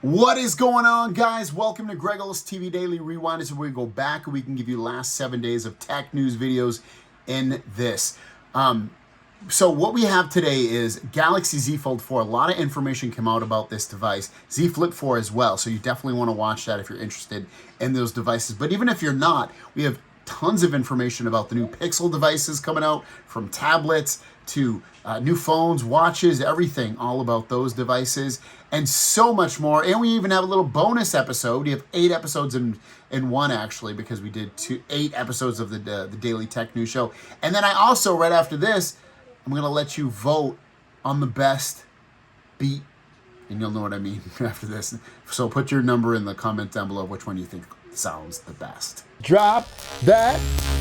What is going on, guys? Welcome to Greg's TV Daily Rewind. This is where we go back and we can give you the last 7 days of tech news videos in this. So what we have today is Galaxy Z Fold 4. A lot of information came out about this device. Z Flip 4 as well, so you definitely want to watch that if you're interested in those devices. But even if you're not, we have tons of information about the new Pixel devices coming out, from tablets to new phones, watches, everything, all about those devices, and so much more. And we even have a little bonus episode. We have 8 episodes in one, actually, because we did 8 episodes of the Daily Tech News Show. And then I also, right after this, I'm going to let you vote on the best beat, and you'll know what I mean after this. So put your number in the comment down below, which one you think sounds the best. Drop that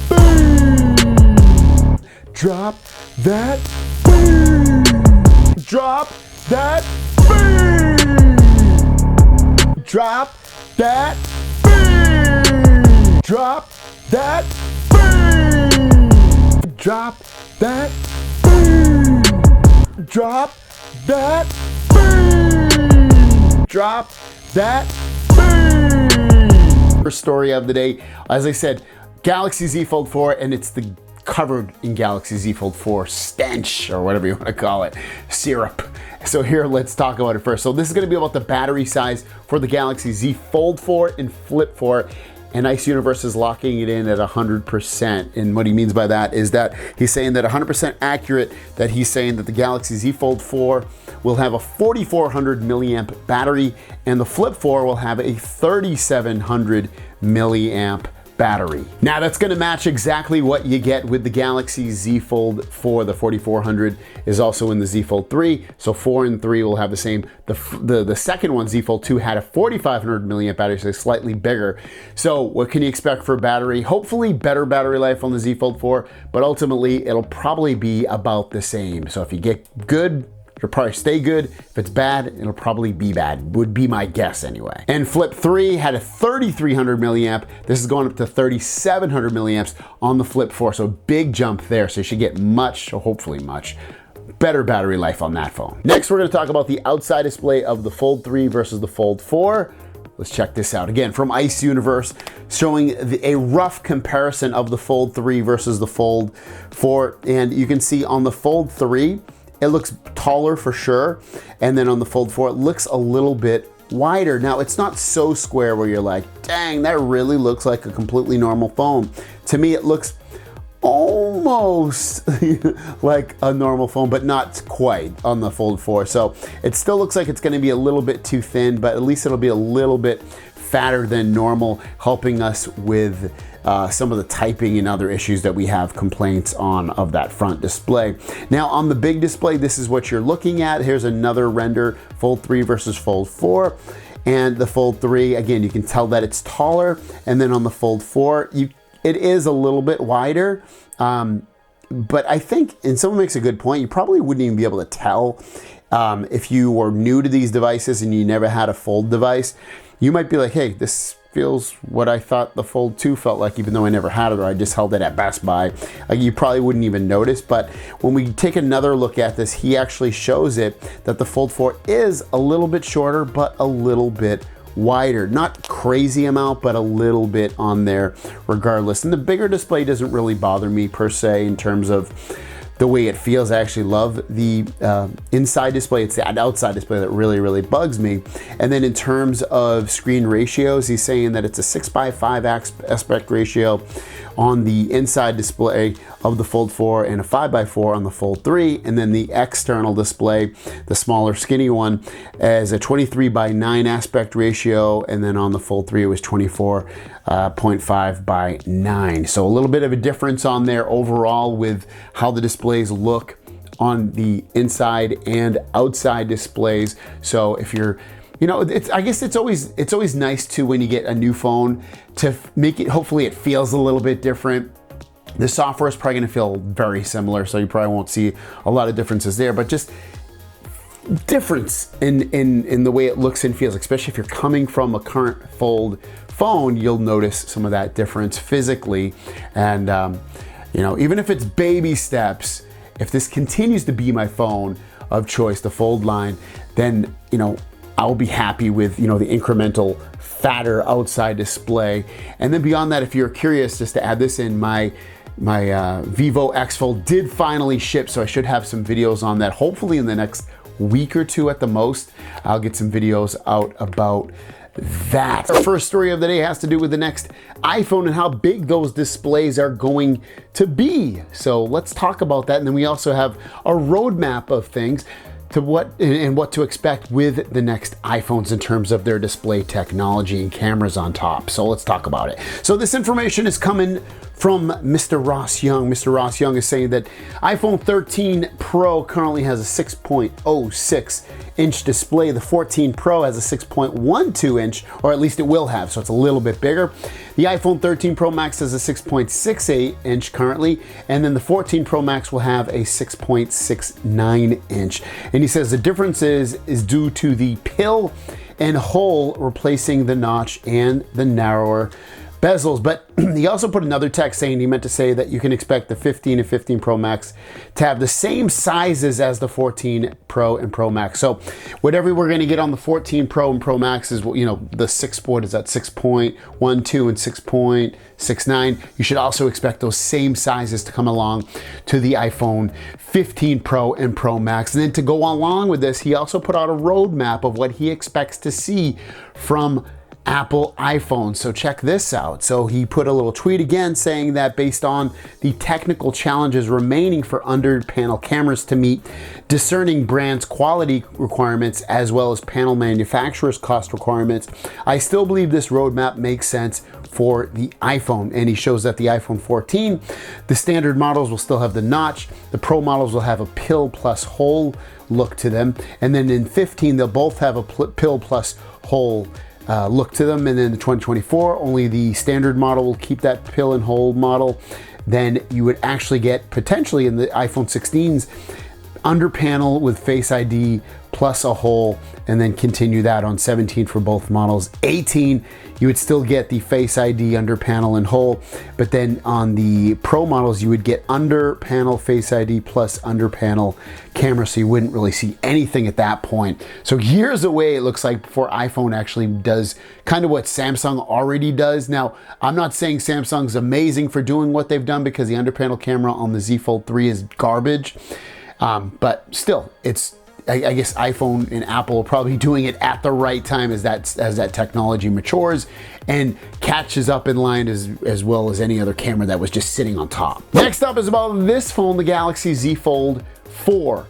boom. Drop that boom. Drop that boom. Drop that boom. Drop that boom. Drop that boom. Drop that boom. Drop that boom. First story of the day, as I said, Galaxy Z Fold 4, and it's the covered in Galaxy Z Fold 4 stench, or whatever you want to call it, syrup. So here, let's talk about it first. So this is going to be about the battery size for the Galaxy Z Fold 4 and Flip 4. And Ice Universe is locking it in at 100%. And what he means by that is that he's saying that 100% accurate, that he's saying that the Galaxy Z Fold 4 will have a 4400 milliamp battery and the Flip 4 will have a 3700 milliamp battery. Now that's going to match exactly what you get with the Galaxy Z Fold 4. The 4400 is also in the Z Fold 3, so 4 and 3 will have the same. The second one, Z Fold 2, had a 4500 milliamp battery, so slightly bigger. So what can you expect for battery? Hopefully better battery life on the Z Fold 4, but ultimately it'll probably be about the same. So if you get good, it'll probably stay good. If it's bad, it'll probably be bad, would be my guess anyway. And Flip 3 had a 3300 milliamp. This is going up to 3700 milliamps on the Flip 4, so big jump there. So you should get much, or hopefully much, better battery life on that phone. Next, we're gonna talk about the outside display of the Fold 3 versus the Fold 4. Let's check this out. Again, from Ice Universe, showing a rough comparison of the Fold 3 versus the Fold 4. And you can see on the Fold 3, it looks taller for sure. And then on the Fold 4, it looks a little bit wider. Now, it's not so square where you're like, dang, that really looks like a completely normal phone. To me, it looks almost like a normal phone, but not quite on the Fold 4. So it still looks like it's gonna be a little bit too thin, but at least it'll be a little bit fatter than normal, helping us with some of the typing and other issues that we have complaints on of that front display. Now on the big display, this is what you're looking at. Here's another render, Fold 3 versus Fold 4. And the Fold 3, again, you can tell that it's taller. And then on the Fold 4, it is a little bit wider. But I think, and someone makes a good point, you probably wouldn't even be able to tell if you were new to these devices and you never had a Fold device. You might be like, hey, this feels what I thought the Fold 2 felt like, even though I never had it, or I just held it at Best Buy. You probably wouldn't even notice, but when we take another look at this, he actually shows it that the Fold 4 is a little bit shorter, but a little bit wider. Not crazy amount, but a little bit on there regardless. And the bigger display doesn't really bother me per se in terms of the way it feels. I actually love the inside display. It's the outside display that really, really bugs me. And then in terms of screen ratios, he's saying that it's a 6:5 aspect ratio on the inside display of the Fold 4 and a 5:4 on the Fold 3. And then the external display, the smaller skinny one, is a 23:9 aspect ratio. And then on the Fold 3, it was 24.5:9. So a little bit of a difference on there overall with how the displays look on the inside and outside displays. So if you're, you know, I guess it's always nice to, when you get a new phone, to make it, hopefully it feels a little bit different. The software is probably gonna feel very similar, so you probably won't see a lot of differences there, but just difference in the way it looks and feels, especially if you're coming from a current Fold phone, you'll notice some of that difference physically. And you know, even if it's baby steps, if this continues to be my phone of choice, the Fold line, then, you know, I'll be happy with, you know, the incremental fatter outside display. And then beyond that, if you're curious, just to add this in, my Vivo X Fold did finally ship, so I should have some videos on that hopefully in the next week or two at the most. I'll get some videos out about that. Our first story of the day has to do with the next iPhone and how big those displays are going to be. So let's talk about that, and then we also have a roadmap of things to what to expect with the next iPhones in terms of their display technology and cameras on top. So let's talk about it. So this information is coming from Mr. Ross Young. Mr. Ross Young is saying that iPhone 13 Pro currently has a 6.06 inch display. The 14 Pro has a 6.12 inch, or at least it will have, so it's a little bit bigger. The iPhone 13 Pro Max has a 6.68 inch currently, and then the 14 Pro Max will have a 6.69 inch. And he says the difference is due to the pill and hole replacing the notch and the narrower bezels. But he also put another text saying he meant to say that you can expect the 15 and 15 Pro Max to have the same sizes as the 14 Pro and Pro Max. So whatever we're going to get on the 14 Pro and Pro Max is, you know, the 6 port is at 6.12 and 6.69. You should also expect those same sizes to come along to the iPhone 15 Pro and Pro Max. And then to go along with this, he also put out a roadmap of what he expects to see from Apple iPhone. So check this out. So he put a little tweet again saying that based on the technical challenges remaining for under panel cameras to meet discerning brands' quality requirements as well as panel manufacturers' cost requirements, I still believe this roadmap makes sense for the iPhone. And he shows that the iPhone 14, the standard models will still have the notch, the Pro models will have a pill plus hole look to them, and then in 15 they'll both have a pill plus hole look to them. And then the 2024, only the standard model will keep that pill and hole model. Then you would actually get potentially in the iPhone 16's under panel with Face ID plus a hole, and then continue that on 17 for both models. 18, you would still get the Face ID under panel and hole, but then on the Pro models, you would get under panel Face ID plus under panel camera, so you wouldn't really see anything at that point. So years away, it looks like, before iPhone actually does kind of what Samsung already does. Now, I'm not saying Samsung's amazing for doing what they've done, because the under panel camera on the Z Fold 3 is garbage, but still, it's, I guess iPhone and Apple are probably doing it at the right time as that technology matures and catches up in line as well as any other camera that was just sitting on top. Next up is about this phone, the Galaxy Z Fold 4.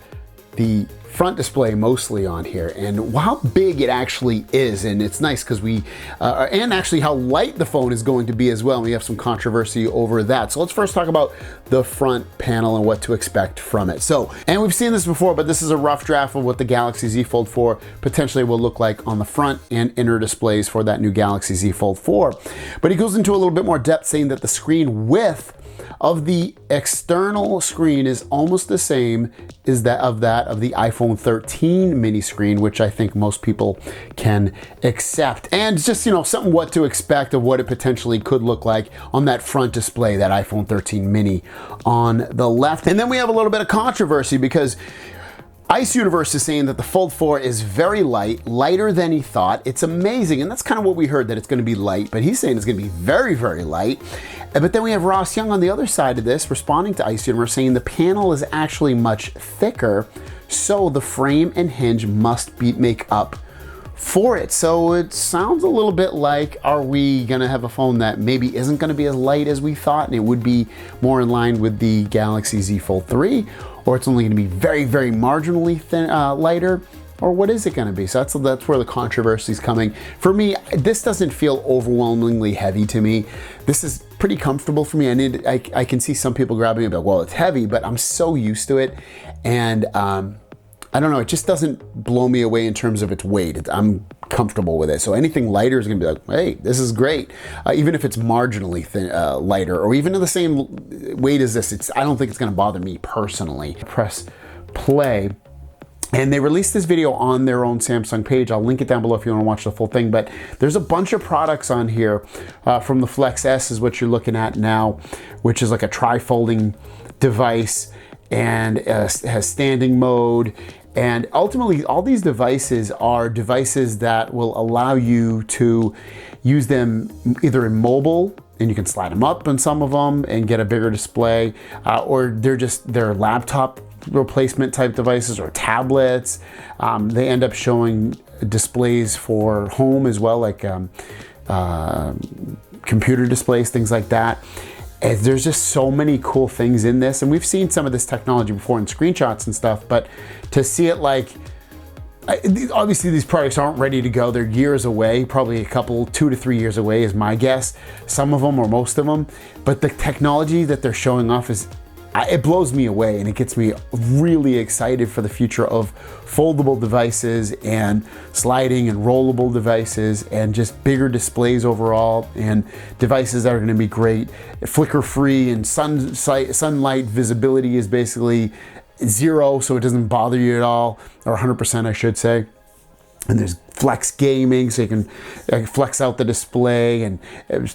The front display mostly on here, and how big it actually is. And it's nice because we and actually how light the phone is going to be as well. We have some controversy over that. So let's first talk about the front panel and what to expect from it. So, and we've seen this before, but this is a rough draft of what the Galaxy Z Fold 4 potentially will look like on the front and inner displays for that new Galaxy Z Fold 4. But he goes into a little bit more depth, saying that the screen width of the external screen is almost the same as that of the iPhone 13 mini screen, which I think most people can accept. And just, you know, something what to expect of what it potentially could look like on that front display, that iPhone 13 mini on the left. And then we have a little bit of controversy, because Ice Universe is saying that the Fold 4 is very light, lighter than he thought. It's amazing, and that's kind of what we heard, that it's going to be light, but he's saying it's going to be very, very light. But then we have Ross Young on the other side of this, responding to Ice Universe, saying the panel is actually much thicker, so the frame and hinge must make up for it. So it sounds a little bit like, are we going to have a phone that maybe isn't going to be as light as we thought, and it would be more in line with the Galaxy Z Fold 3? Or it's only going to be very, very marginally thin, lighter? Or what is it going to be? So that's where the controversy is coming. For me, this doesn't feel overwhelmingly heavy to me. This is pretty comfortable for me. I can see some people grabbing it, but well, it's heavy, but I'm so used to it. And I don't know, it just doesn't blow me away in terms of its weight. I'm comfortable with it. So anything lighter is going to be like, hey, this is great. Even if it's marginally lighter, or even the same weight as this, I don't think it's going to bother me personally. Press play. And they released this video on their own Samsung page. I'll link it down below if you want to watch the full thing. But there's a bunch of products on here. From the Flex S is what you're looking at now, which is like a tri-folding device, and has standing mode, And ultimately, all these devices are devices that will allow you to use them either in mobile, and you can slide them up on some of them and get a bigger display, or they're laptop replacement type devices or tablets. They end up showing displays for home as well, like computer displays, things like that. And there's just so many cool things in this, and we've seen some of this technology before in screenshots and stuff, but to see it like, obviously these products aren't ready to go. They're years away, probably a couple, 2 to 3 years away is my guess. Some of them or most of them, but the technology that they're showing off it blows me away, and it gets me really excited for the future of foldable devices and sliding and rollable devices and just bigger displays overall, and devices that are gonna be great. Flicker free, and sunlight visibility is basically 0, so it doesn't bother you at all, or 100% I should say. And there's flex gaming, so you can flex out the display, and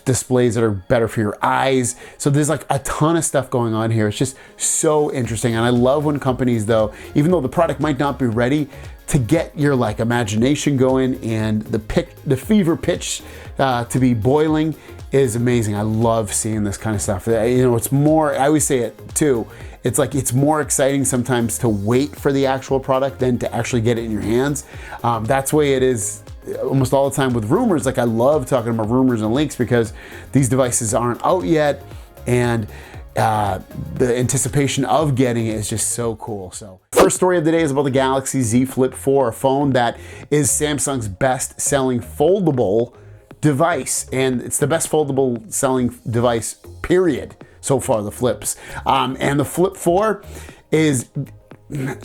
displays that are better for your eyes. So there's like a ton of stuff going on here. It's just so interesting. And I love when companies, though, even though the product might not be ready, to get your like imagination going and the fever pitch to be boiling is amazing. I love seeing this kind of stuff. You know, it's more, I always say it too, it's like it's more exciting sometimes to wait for the actual product than to actually get it in your hands. That's the way it is almost all the time with rumors. Like I love talking about rumors and leaks because these devices aren't out yet, and the anticipation of getting it is just so cool. So first story of the day is about the Galaxy Z Flip 4, a phone that is Samsung's best selling foldable device, and it's the best foldable selling device period so far, the Flips. And the Flip 4 is,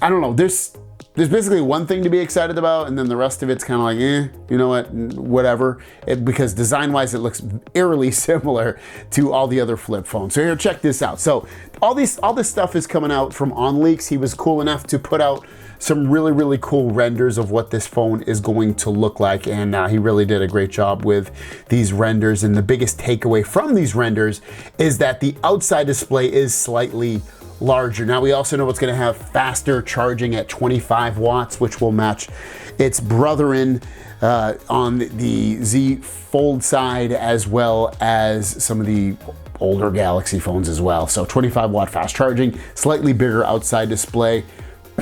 I don't know, there's basically one thing to be excited about, and then the rest of it's kind of like, you know what, whatever. Because design-wise, it looks eerily similar to all the other Flip phones. So here, check this out. So all this stuff is coming out from OnLeaks. He was cool enough to put out some really cool renders of what this phone is going to look like, and he really did a great job with these renders. And the biggest takeaway from these renders is that the outside display is slightly larger. Now we also know it's going to have faster charging at 25 watts, which will match its brethren on the Z Fold side, as well as some of the older Galaxy phones as well. So 25 watt fast charging, slightly bigger outside display,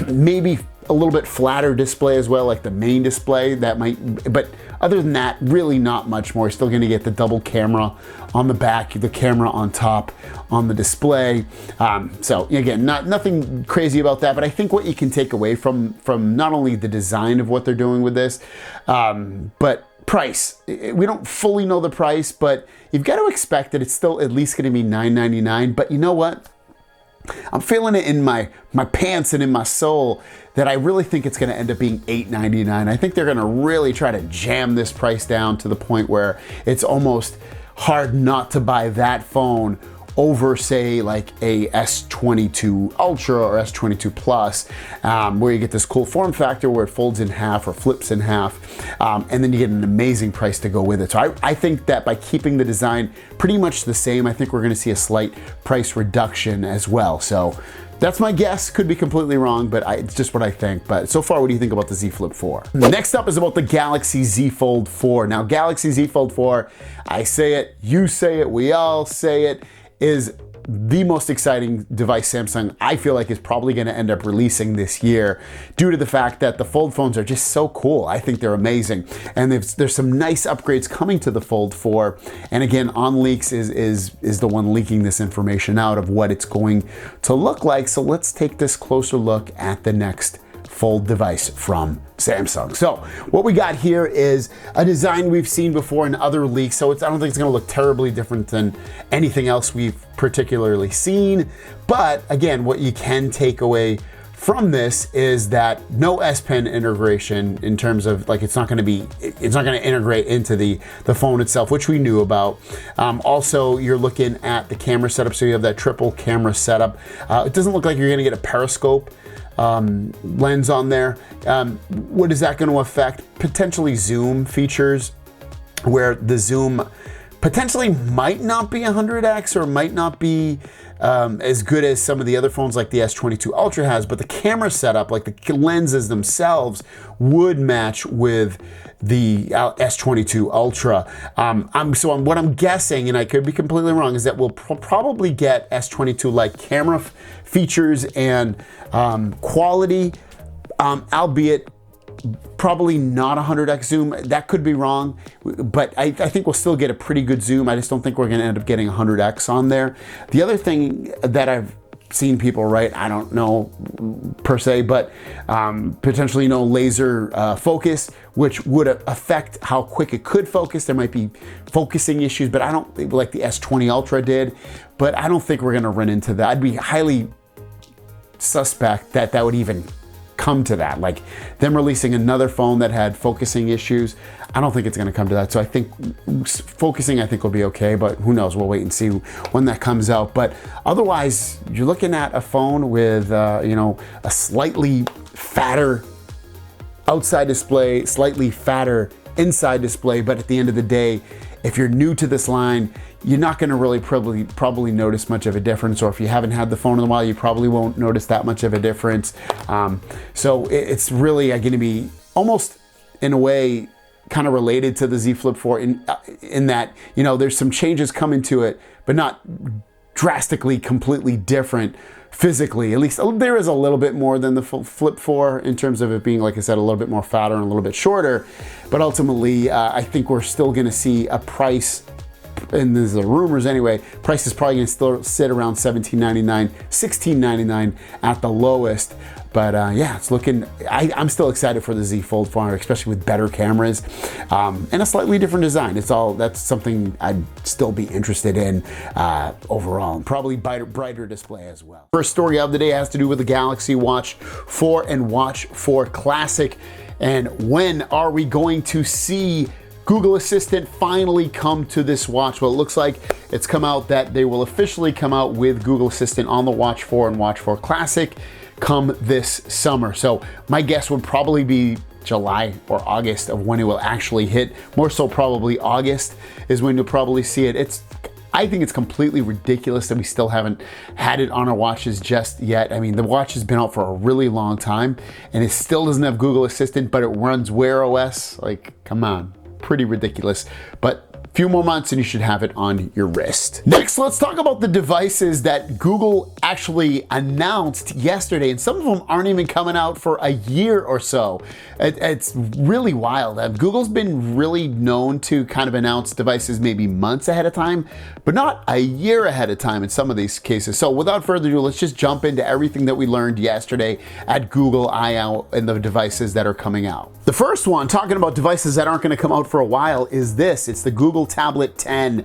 maybe a little bit flatter display as well, like the main display. That might, but other than that, really not much more. Still gonna get the double camera on the back, the camera on top on the display. So again, nothing crazy about that, but I think what you can take away from not only the design of what they're doing with this, but price. We don't fully know the price, but you've got to expect that it's still at least gonna be $999. But you know what? I'm feeling it in my pants and in my soul that I really think it's gonna end up being $899. I think they're gonna really try to jam this price down to the point where it's almost hard not to buy that phone over, say, like a S22 Ultra or S22 Plus, where you get this cool form factor where it folds in half or flips in half, and then you get an amazing price to go with it. So I think that by keeping the design pretty much the same, I think we're gonna see a slight price reduction as well. So that's my guess, could be completely wrong, but it's just what I think. But so far, what do you think about the Z Flip 4? Next up is about the Galaxy Z Fold 4. Now, Galaxy Z Fold 4, I say it, you say it, we all say it, is the most exciting device Samsung, I feel like, is probably gonna end up releasing this year, due to the fact that the Fold phones are just so cool. I think they're amazing. And there's some nice upgrades coming to the Fold 4. And again, OnLeaks is the one leaking this information out of what it's going to look like. So let's take this closer look at the next Fold device from Samsung. So what we got here is a design we've seen before in other leaks, so I don't think it's gonna look terribly different than anything else we've particularly seen. But again, what you can take away from this is that no S Pen integration, in terms of like it's not gonna integrate into the phone itself, which we knew about. Also, you're looking at the camera setup, so you have that triple camera setup. It doesn't look like you're gonna get a periscope lens on there. What is that going to affect? Potentially zoom features, where the zoom potentially might not be 100x or might not be as good as some of the other phones like the S22 Ultra has, but the camera setup, like the lenses themselves, would match with the S22 Ultra. What I'm guessing, and I could be completely wrong, is that we'll probably get S22 like camera features and quality, albeit probably not 100x zoom. That could be wrong, but I think we'll still get a pretty good zoom. I just don't think we're going to end up getting 100x on there. The other thing that I've seen people write, I don't know per se, but potentially laser focus, which would affect how quick it could focus. There might be focusing issues, but I don't, like the S20 Ultra did, but I don't think we're going to run into that. I'd be highly suspect that that would even come to that. Like them releasing another phone that had focusing issues, I don't think it's going to come to that. So I think focusing, I think will be okay, but who knows? We'll wait and see when that comes out. But otherwise, you're looking at a phone with a slightly fatter outside display, slightly fatter inside display. But at the end of the day, if you're new to this line, you're not going to really probably notice much of a difference, or if you haven't had the phone in a while, you probably won't notice that much of a difference. So it's really going to be almost in a way kind of related to the Z Flip 4 in that there's some changes coming to it, but not drastically completely different physically. At least there is a little bit more than the Flip 4 in terms of it being, like I said, a little bit more fatter and a little bit shorter. But ultimately, I think we're still going to see a price, and there's the rumors anyway, price is probably going to still sit around $17.99, $16.99 at the lowest. But yeah, it's looking, I'm still excited for the Z Fold 4, especially with better cameras and a slightly different design. That's something I'd still be interested in overall, and probably brighter display as well. First story of the day has to do with the Galaxy Watch 4 and Watch 4 Classic. And when are we going to see Google Assistant finally come to this watch? Well, it looks like it's come out that they will officially come out with Google Assistant on the Watch 4 and Watch 4 Classic come this summer. So my guess would probably be July or August of when it will actually hit. More so probably August is when you'll probably see it. I think it's completely ridiculous that we still haven't had it on our watches just yet. I mean, the watch has been out for a really long time and it still doesn't have Google Assistant, but it runs Wear OS. Like, come on, pretty ridiculous. But few more months and you should have it on your wrist. Next, let's talk about the devices that Google actually announced yesterday, and some of them aren't even coming out for a year or so. It's really wild. Google's been really known to kind of announce devices maybe months ahead of time, but not a year ahead of time in some of these cases. So without further ado, let's just jump into everything that we learned yesterday at Google I/O and the devices that are coming out. The first one, talking about devices that aren't going to come out for a while, is this. It's the Google Tablet 10.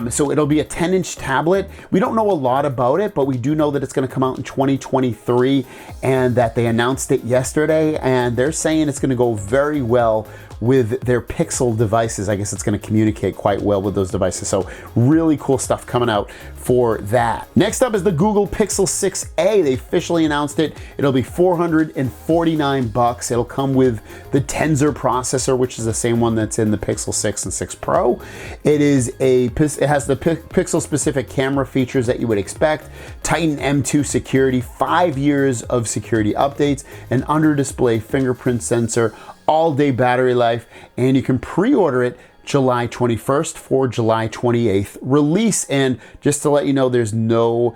So it'll be a 10-inch tablet. We don't know a lot about it, but we do know that it's going to come out in 2023 and that they announced it yesterday, and they're saying it's going to go very well with their Pixel devices. I guess it's going to communicate quite well with those devices. So really cool stuff coming out for that. Next up is the Google Pixel 6a. They officially announced it. It'll be $449. It'll come with the Tensor processor, which is the same one that's in the Pixel 6 and 6 Pro. It has the Pixel specific camera features that you would expect, Titan M2 security, 5 years of security updates, an under display fingerprint sensor, all-day battery life, and you can pre-order it July 21st for July 28th release. And just to let you know, there's no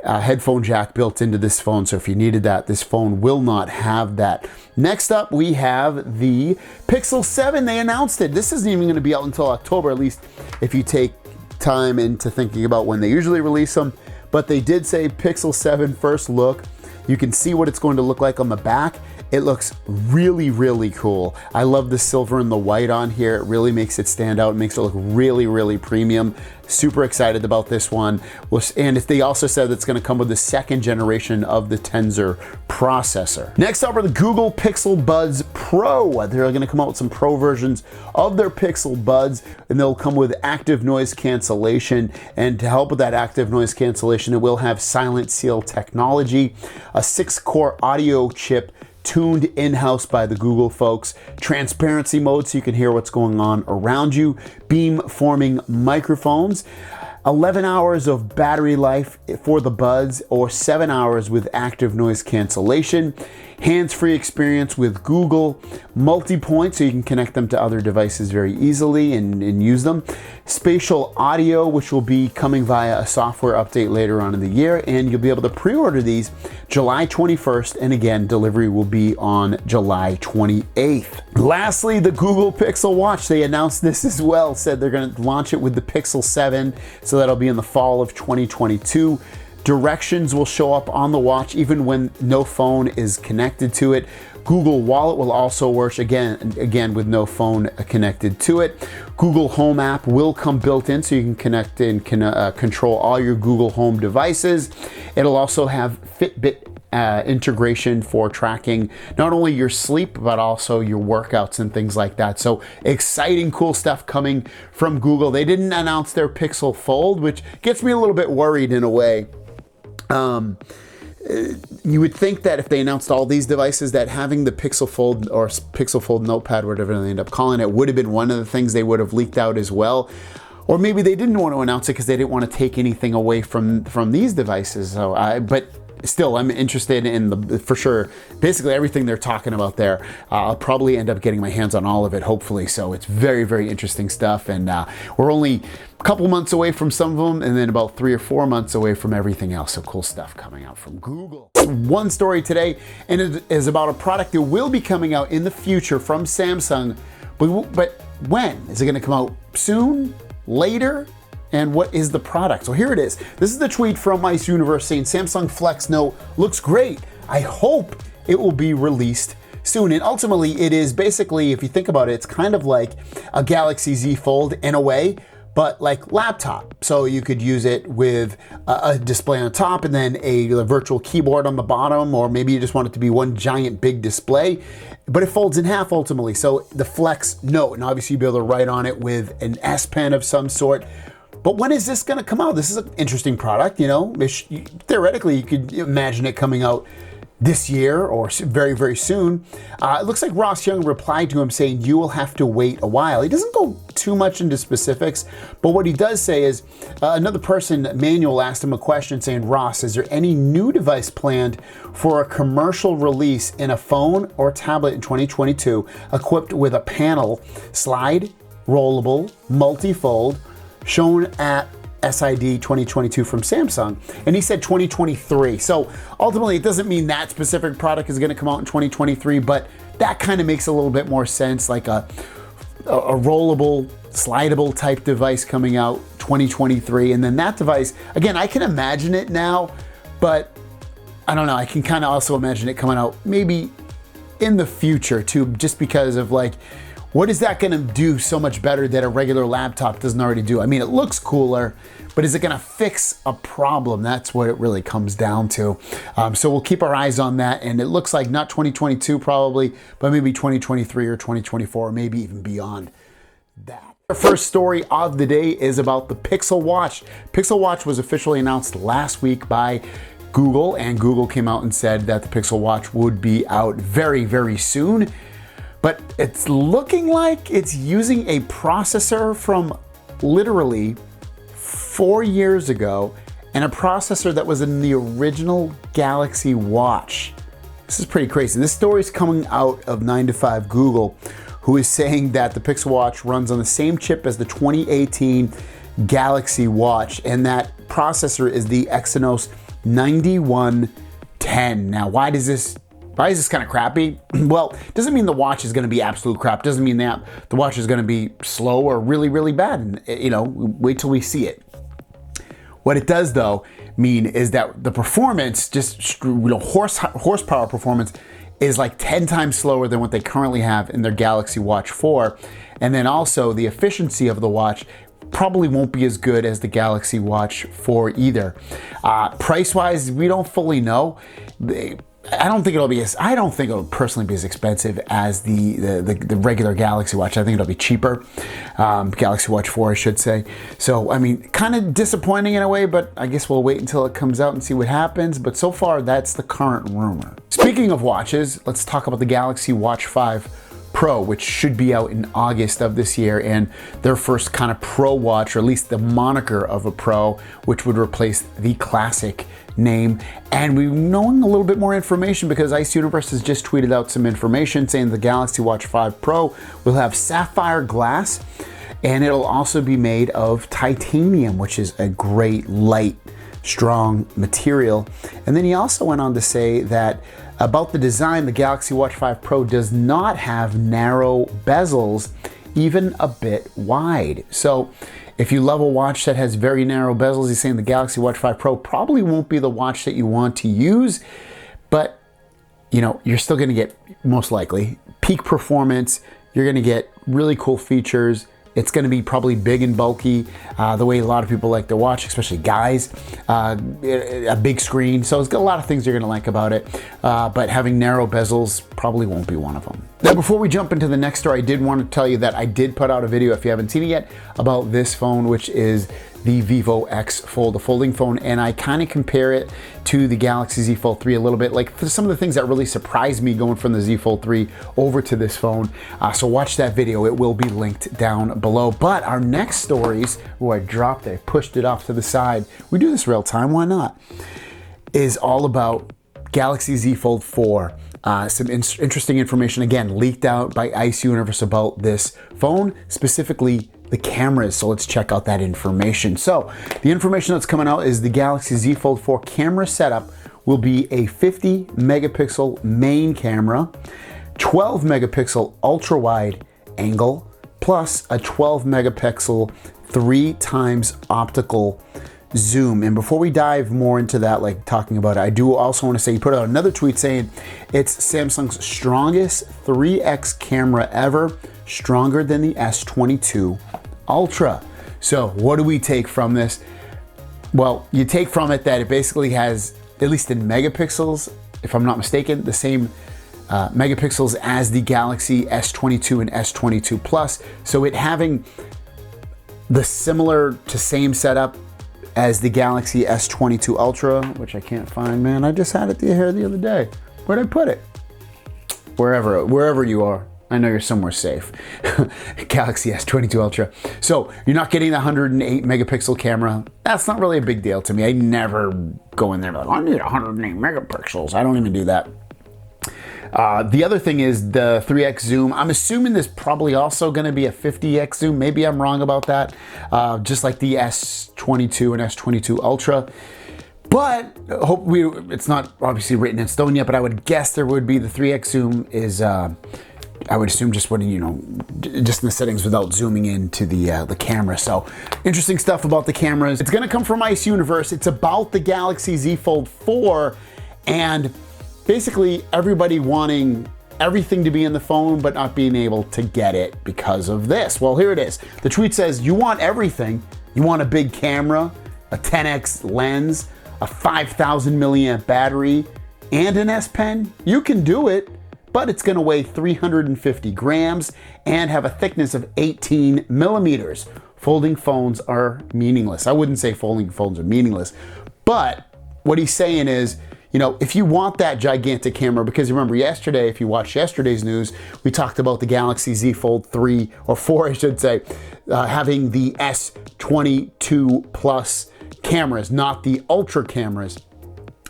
headphone jack built into this phone, so if you needed that, this phone will not have that. Next up, we have the Pixel 7. They announced it. This isn't even going to be out until October, at least if you take time into thinking about when they usually release them. But they did say Pixel 7 first look. You can see what it's going to look like on the back. It looks really, really cool. I love the silver and the white on here. It really makes it stand out. It makes it look really, really premium. Super excited about this one. And they also said it's going to come with the second generation of the Tensor processor. Next up are the Google Pixel Buds Pro. They're going to come out with some Pro versions of their Pixel Buds, and they'll come with active noise cancellation. And to help with that active noise cancellation, it will have Silent Seal technology, a 6-core audio chip, tuned in-house by the Google folks. Transparency mode so you can hear what's going on around you. Beam-forming microphones. 11 hours of battery life for the buds, or 7 hours with active noise cancellation. Hands-free experience with Google. Multi-point, so you can connect them to other devices very easily and use them. Spatial audio, which will be coming via a software update later on in the year, and you'll be able to pre-order these July 21st, and again, delivery will be on July 28th. Lastly, the Google Pixel Watch. They announced this as well, said they're going to launch it with the Pixel 7, so that'll be in the fall of 2022. Directions will show up on the watch even when no phone is connected to it. Google Wallet will also work again with no phone connected to it. Google Home app will come built in, so you can connect and control all your Google Home devices. It'll also have Fitbit integration for tracking not only your sleep but also your workouts and things like that. So exciting, cool stuff coming from Google. They didn't announce their Pixel Fold, which gets me a little bit worried in a way. You would think that if they announced all these devices, that having the Pixel Fold or Pixel Fold Notepad, whatever they end up calling it, would have been one of the things they would have leaked out as well. Or maybe they didn't want to announce it because they didn't want to take anything away from these devices. So but still, I'm interested in for sure, basically everything they're talking about there. I'll probably end up getting my hands on all of it, hopefully. So it's very, very interesting stuff. And we're only a couple months away from some of them, and then about 3 or 4 months away from everything else. So cool stuff coming out from Google. One story today, and it is about a product that will be coming out in the future from Samsung. But when? Is it going to come out soon? Later? And what is the product? So here it is. This is the tweet from Ice Universe saying Samsung Flex Note looks great. I hope it will be released soon. And ultimately it is basically, if you think about it, it's kind of like a Galaxy Z Fold in a way, but like laptop. So you could use it with a display on top and then a virtual keyboard on the bottom, or maybe you just want it to be one giant big display, but it folds in half ultimately. So the Flex Note, and obviously you'll be able to write on it with an S Pen of some sort. But when is this going to come out? This is an interesting product, you know. Theoretically, you could imagine it coming out this year or very, very soon. It looks like Ross Young replied to him saying, you will have to wait a while. He doesn't go too much into specifics, but what he does say is, another person, Manuel, asked him a question saying, Ross, is there any new device planned for a commercial release in a phone or tablet in 2022 equipped with a panel, slide, rollable, multi-fold, shown at SID 2022 from Samsung, and he said 2023. So ultimately it doesn't mean that specific product is going to come out in 2023, but that kind of makes a little bit more sense, like a rollable, slidable type device coming out 2023. And then that device, again, I can imagine it now, but I don't know, I can kind of also imagine it coming out maybe in the future too, just because of like, what is that going to do so much better that a regular laptop doesn't already do? I mean, it looks cooler, but is it going to fix a problem? That's what it really comes down to. So we'll keep our eyes on that. And it looks like not 2022 probably, but maybe 2023 or 2024, or maybe even beyond that. Our first story of the day is about the Pixel Watch. Pixel Watch was officially announced last week by Google, and Google came out and said that the Pixel Watch would be out very, very soon. But it's looking like it's using a processor from literally 4 years ago, and a processor that was in the original Galaxy Watch. This is pretty crazy. This story is coming out of 9to5 Google, who is saying that the Pixel Watch runs on the same chip as the 2018 Galaxy Watch, and that processor is the Exynos 9110. Now, why is this kind of crappy? Well, it doesn't mean the watch is going to be absolute crap. It doesn't mean that the watch is going to be slow or really, really bad. And, you know, wait till we see it. What it does, though, mean is that the performance, just horsepower performance, is like 10 times slower than what they currently have in their Galaxy Watch 4. And then also the efficiency of the watch probably won't be as good as the Galaxy Watch 4 either. Price-wise, we don't fully know. I don't think it'll personally be as expensive as the regular Galaxy Watch. I think it'll be cheaper. Galaxy Watch 4, I should say. So, I mean, kind of disappointing in a way, but I guess we'll wait until it comes out and see what happens. But so far, that's the current rumor. Speaking of watches, let's talk about the Galaxy Watch 5 Pro, which should be out in August of this year, and their first kind of Pro watch, or at least the moniker of a Pro, which would replace the classic name. And we're knowing a little bit more information because Ice Universe has just tweeted out some information saying the Galaxy Watch 5 Pro will have sapphire glass, and it'll also be made of titanium, which is a great light, strong material. And then he also went on to say that about the design, the Galaxy Watch 5 Pro does not have narrow bezels, even a bit wide. So if you love a watch that has very narrow bezels, he's saying the Galaxy Watch 5 Pro probably won't be the watch that you want to use, but you know, you're still gonna get, most likely, peak performance. You're gonna get really cool features. It's going to be probably big and bulky, the way a lot of people like to watch, especially guys. A big screen, so it's got a lot of things you're going to like about it. But having narrow bezels probably won't be one of them. Now, before we jump into the next story, I did want to tell you that I did put out a video, if you haven't seen it yet, about this phone, which is the Vivo X Fold, the folding phone, and I kind of compare it to the Galaxy Z Fold 3 a little bit, like some of the things that really surprised me going from the Z Fold 3 over to this phone. So watch that video, it will be linked down below. But our next stories, oh, I dropped it, I pushed it off to the side. We do this real time, why not? Is all about Galaxy Z Fold 4. Some interesting information, again, leaked out by Ice Universe about this phone, specifically the cameras. So let's check out that information. So the information that's coming out is the Galaxy Z Fold 4 camera setup will be a 50 megapixel main camera, 12 megapixel ultra wide angle, plus a 12 megapixel 3x optical zoom. And before we dive more into that, like talking about it, I do also want to say, he put out another tweet saying it's Samsung's strongest 3x camera ever, stronger than the S22 Ultra. So what do we take from this? Well, you take from it that it basically has, at least in megapixels, if I'm not mistaken, the same megapixels as the Galaxy S22 and S22 Plus. So it having the similar to same setup as the Galaxy S22 Ultra, which I can't find, man. I just had it here the other day. Where'd I put it? Wherever you are. I know you're somewhere safe. Galaxy S22 Ultra. So you're not getting the 108 megapixel camera. That's not really a big deal to me. I never go in there like, I need 108 megapixels. I don't even do that. The other thing is the 3x zoom. I'm assuming there's probably also going to be a 50x zoom. Maybe I'm wrong about that. Just like the S22 and S22 Ultra. But it's not obviously written in stone yet, but I would guess there would be the 3x zoom is, I would assume just when, you know, just in the settings without zooming into the camera. So interesting stuff about the cameras. It's going to come from Ice Universe. It's about the Galaxy Z Fold 4 and basically everybody wanting everything to be in the phone but not being able to get it because of this. Well, here it is. The tweet says, you want everything. You want a big camera, a 10x lens, a 5,000 milliamp battery, and an S Pen? You can do it, but it's gonna weigh 350 grams and have a thickness of 18 millimeters. Folding phones are meaningless. I wouldn't say folding phones are meaningless, but what he's saying is, you know, if you want that gigantic camera, because remember yesterday, if you watched yesterday's news, we talked about the Galaxy Z Fold 3 or 4, I should say, having the S22 Plus cameras, not the Ultra cameras.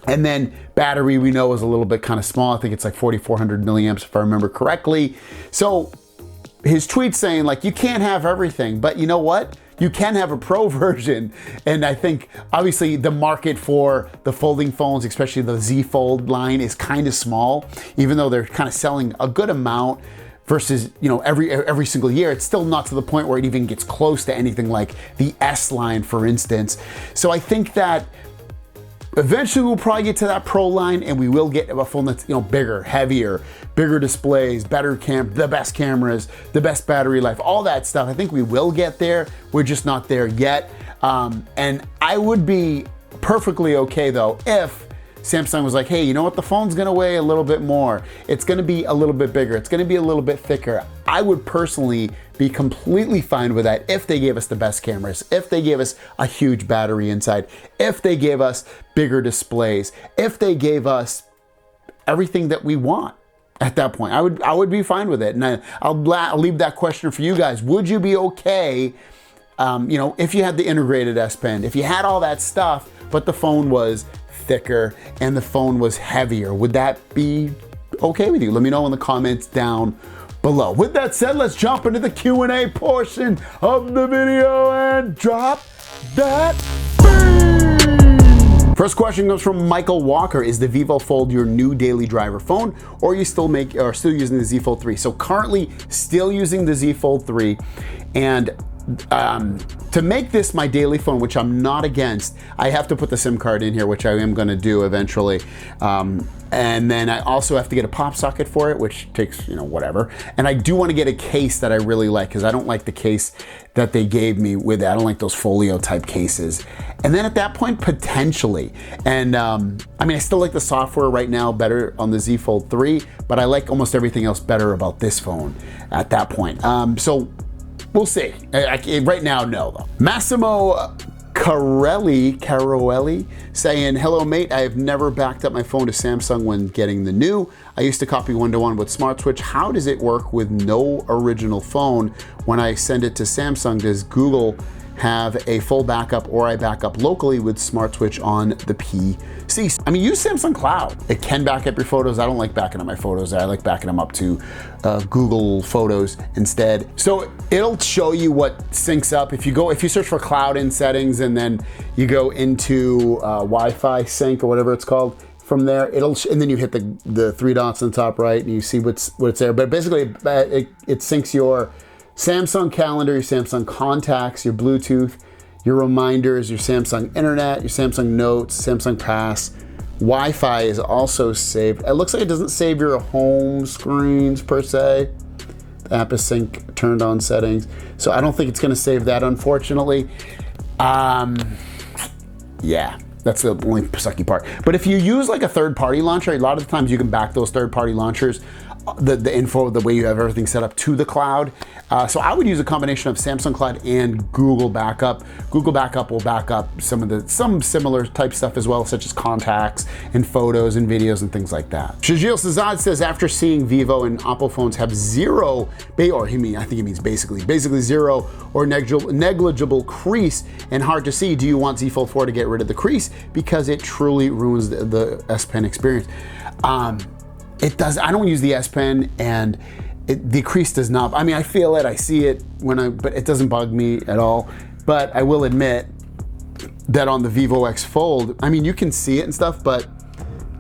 And then battery we know is a little bit kind of small. I think it's like 4,400 milliamps if I remember correctly. So his tweet saying like, you can't have everything, but you know what? You can have a Pro version. And I think obviously the market for the folding phones, especially the Z Fold line, is kind of small, even though they're kind of selling a good amount versus, you know, every single year. It's still not to the point where it even gets close to anything like the S line, for instance. So I think that eventually we'll probably get to that Pro line and we will get a phone that's, you know, bigger, heavier, bigger displays, the best cameras, the best battery life, all that stuff. I think we will get there. We're just not there yet. And I would be perfectly okay though if Samsung was like, hey, you know what? The phone's gonna weigh a little bit more. It's gonna be a little bit bigger. It's gonna be a little bit thicker. I would personally be completely fine with that if they gave us the best cameras, if they gave us a huge battery inside, if they gave us bigger displays, if they gave us everything that we want. At that point, I would be fine with it. And I'll leave that question for you guys. Would you be okay, you know, if you had the integrated S Pen, if you had all that stuff, but the phone was thicker and the phone was heavier, would that be okay with you? Let me know in the comments down below. With that said, let's jump into the Q&A portion of the video and drop that beat. First question comes from Michael Walker. Is the Vivo Fold your new daily driver phone, or are you still using the Z Fold 3? So currently still using the Z Fold 3, and to make this my daily phone, which I'm not against, I have to put the SIM card in here, which I am gonna do eventually. And then I also have to get a pop socket for it, which takes, you know, whatever. And I do want to get a case that I really like, because I don't like the case that they gave me with it. I don't like those folio type cases. And then at that point, potentially. And I mean, I still like the software right now better on the Z Fold 3, but I like almost everything else better about this phone at that point. So we'll see. Right now, no though. Massimo Carelli saying, hello mate, I have never backed up my phone to Samsung when getting the new. I used to copy one-to-one with Smart Switch. How does it work with no original phone? When I send it to Samsung, does Google have a full backup, or I back up locally with Smart Switch on the PC? I mean, use Samsung Cloud. It can back up your photos. I don't like backing up my photos. I like backing them up to Google Photos instead. So it'll show you what syncs up. If you search for cloud in settings and then you go into Wi-Fi sync or whatever it's called, from there, and then you hit the three dots on the top right and you see what's there. But basically it syncs your Samsung calendar, your Samsung contacts, your Bluetooth, your reminders, your Samsung internet, your Samsung notes, Samsung Pass. Wi-Fi is also saved. It looks like it doesn't save your home screens per se. The app is sync turned on settings. So I don't think it's gonna save that, unfortunately. Yeah, that's the only sucky part. But if you use like a third-party launcher, a lot of the times you can back those third-party launchers, the info, the way you have everything set up to the cloud. So I would use a combination of Samsung Cloud and Google Backup. Google Backup will back up some similar type stuff as well, such as contacts and photos and videos and things like that. Shajil Sazad says, after seeing Vivo and Oppo phones have zero, I think he means basically zero or negligible crease and hard to see, do you want Z Fold 4 to get rid of the crease because it truly ruins the S Pen experience? It does. I don't use the S Pen, and the crease does not. I mean, I feel it, I see it but it doesn't bug me at all. But I will admit that on the Vivo X Fold, I mean, you can see it and stuff, but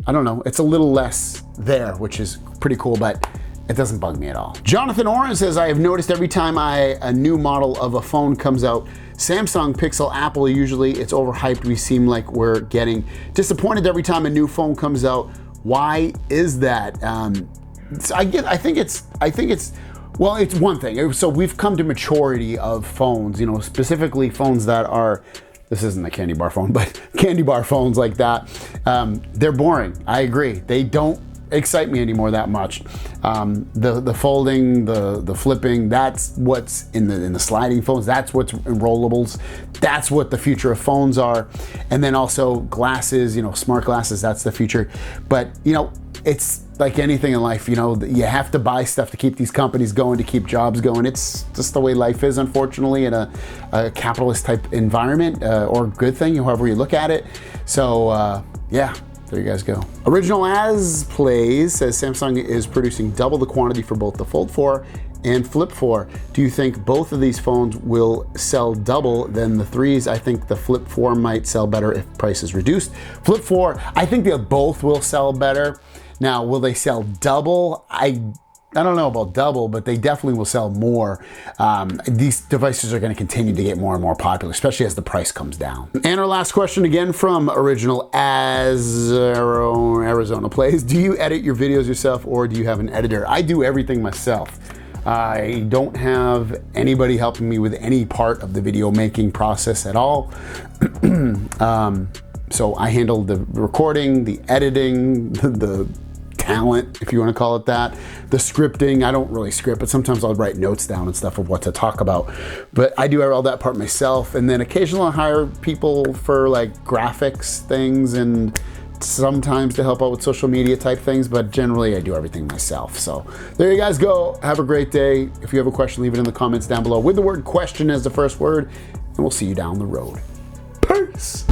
I don't know, it's a little less there, which is pretty cool, but it doesn't bug me at all. Jonathan Oren says, I have noticed every time a new model of a phone comes out, Samsung, Pixel, Apple, usually it's overhyped. We seem like we're getting disappointed every time a new phone comes out. Why is that? I think it's well, it's one thing. So we've come to maturity of phones, you know, specifically phones that are, this isn't a candy bar phone, but candy bar phones like that. They're boring. I agree. They don't excite me anymore that much. The folding, the flipping, that's what's in the sliding phones. That's what's in rollables. That's what the future of phones are. And then also glasses, you know, smart glasses, that's the future. But, you know, it's like anything in life, you know, you have to buy stuff to keep these companies going, to keep jobs going. It's just the way life is, unfortunately, in a capitalist type environment, or good thing, however you look at it. So, yeah. There you guys go. Original As Plays says Samsung is producing double the quantity for both the Fold 4 and Flip 4. Do you think both of these phones will sell double than the 3s? I think the Flip 4 might sell better if price is reduced. Flip 4, I think they both will sell better. Now, will they sell double? I don't know about double, but they definitely will sell more. These devices are going to continue to get more and more popular, especially as the price comes down. And our last question again from Original As Arizona Plays. Do you edit your videos yourself, or do you have an editor? I do everything myself. I don't have anybody helping me with any part of the video making process at all. So I handle the recording, the editing, the talent, if you want to call it that, the scripting. I don't really script, but sometimes I'll write notes down and stuff of what to talk about. But I do all that part myself, and then occasionally I hire people for like graphics things and sometimes to help out with social media type things, but generally I do everything myself. So there you guys go. Have a great day. If you have a question, leave it in the comments down below with the word question as the first word, and we'll see you down the road. Peace.